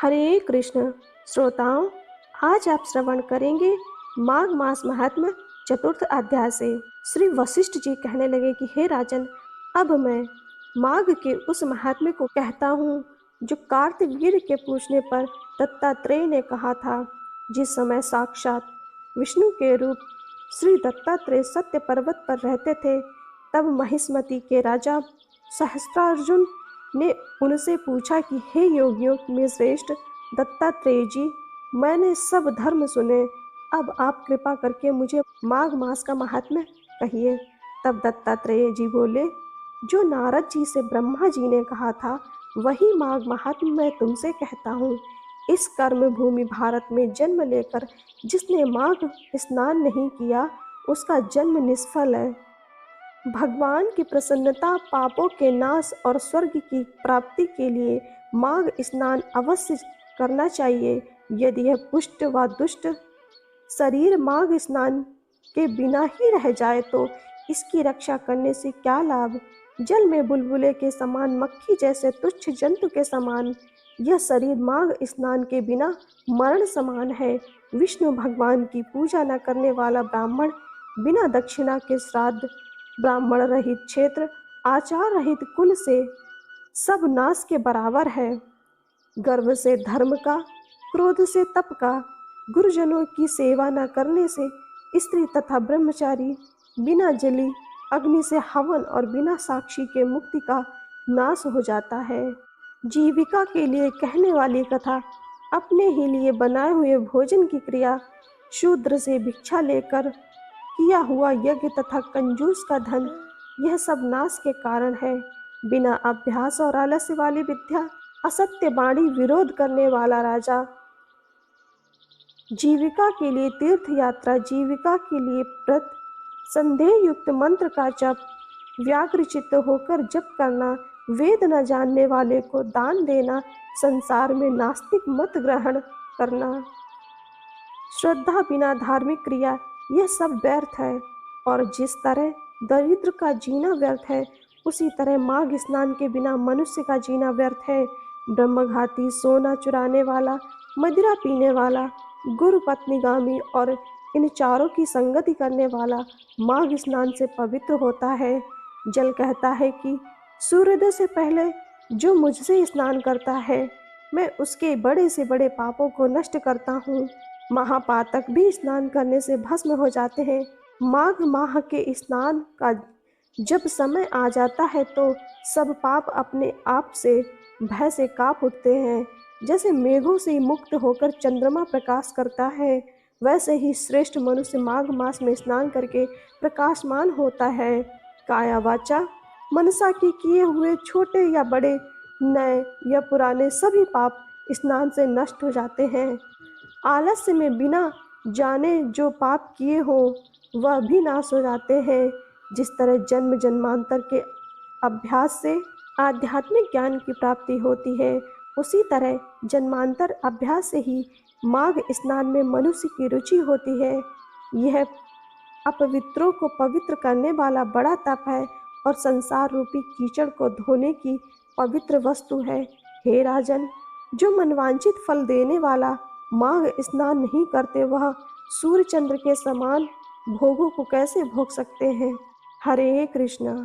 हरे कृष्ण। श्रोताओं, आज आप श्रवण करेंगे माघ मास महात्म्य चतुर्थ अध्याय से। श्री वशिष्ठ जी कहने लगे कि हे राजन, अब मैं माघ के उस महात्म्य को कहता हूँ जो कार्तवीर्य के पूछने पर दत्तात्रेय ने कहा था। जिस समय साक्षात विष्णु के रूप श्री दत्तात्रेय सत्य पर्वत पर रहते थे, तब महिष्मती के राजा सहस्त्रार्जुन ने उनसे पूछा कि हे योगियों में श्रेष्ठ दत्तात्रेय जी, मैंने सब धर्म सुने, अब आप कृपा करके मुझे माघ मास का महात्म्य कहिए। तब दत्तात्रेय जी बोले, जो नारद जी से ब्रह्मा जी ने कहा था वही माघ महात्म्य मैं तुमसे कहता हूँ। इस कर्म भूमि भारत में जन्म लेकर जिसने माघ स्नान नहीं किया, उसका जन्म निष्फल है। भगवान की प्रसन्नता, पापों के नाश और स्वर्ग की प्राप्ति के लिए माघ स्नान अवश्य करना चाहिए। यदि यह पुष्ट व दुष्ट शरीर माघ स्नान के बिना ही रह जाए तो इसकी रक्षा करने से क्या लाभ। जल में बुलबुले के समान, मक्खी जैसे तुच्छ जंतु के समान यह शरीर माघ स्नान के बिना मरण समान है। विष्णु भगवान की पूजा न करने वाला ब्राह्मण बिना दक्षिणा के श्राद्ध, ब्राह्मण रहित क्षेत्र, आचार रहित कुल से सब नाश के बराबर है। गर्व से धर्म का, क्रोध से तप का, गुरुजनों की सेवा न करने से स्त्री तथा ब्रह्मचारी, बिना जली अग्नि से हवन और बिना साक्षी के मुक्ति का नाश हो जाता है। जीविका के लिए कहने वाली कथा, अपने ही लिए बनाए हुए भोजन की क्रिया, शूद्र से भिक्षा लेकर किया हुआ यज्ञ तथा कंजूस का धन, यह सब नाश के कारण है। बिना अभ्यास और आलस्य वाली विद्या, असत्य वाणी, विरोध करने वाला राजा, जीविका के लिए तीर्थ यात्रा, जीविका के लिए व्रत, संदेह युक्त मंत्र का जप, व्याग्रचित्त होकर जप करना, वेद न जानने वाले को दान देना, संसार में नास्तिक मत ग्रहण करना, श्रद्धा बिना धार्मिक क्रिया, यह सब व्यर्थ है। और जिस तरह दरिद्र का जीना व्यर्थ है, उसी तरह माघ स्नान के बिना मनुष्य का जीना व्यर्थ है। ब्रह्मघाती, सोना चुराने वाला, मदिरा पीने वाला, गुरु पत्नीगामी और इन चारों की संगति करने वाला माघ स्नान से पवित्र होता है। जल कहता है कि सूर्योदय से पहले जो मुझसे स्नान करता है, मैं उसके बड़े से बड़े पापों को नष्ट करता हूँ। महापातक भी स्नान करने से भस्म हो जाते हैं। माघ माह के स्नान का जब समय आ जाता है तो सब पाप अपने आप से भय से काँप उठते हैं। जैसे मेघों से मुक्त होकर चंद्रमा प्रकाश करता है, वैसे ही श्रेष्ठ मनुष्य माघ मास में स्नान करके प्रकाशमान होता है। काया वाचा मनसा के किए हुए छोटे या बड़े, नए या पुराने सभी पाप स्नान से नष्ट हो जाते हैं। आलस्य में बिना जाने जो पाप किए हो वह भी नाश हो जाते हैं। जिस तरह जन्म जन्मांतर के अभ्यास से आध्यात्मिक ज्ञान की प्राप्ति होती है, उसी तरह जन्मांतर अभ्यास से ही माघ स्नान में मनुष्य की रुचि होती है। यह अपवित्रों को पवित्र करने वाला बड़ा तप है और संसार रूपी कीचड़ को धोने की पवित्र वस्तु है। हे राजन, जो मनवांछित फल देने वाला माघ स्नान नहीं करते, वह सूर्य चंद्र के समान भोगों को कैसे भोग सकते हैं। हरे कृष्ण।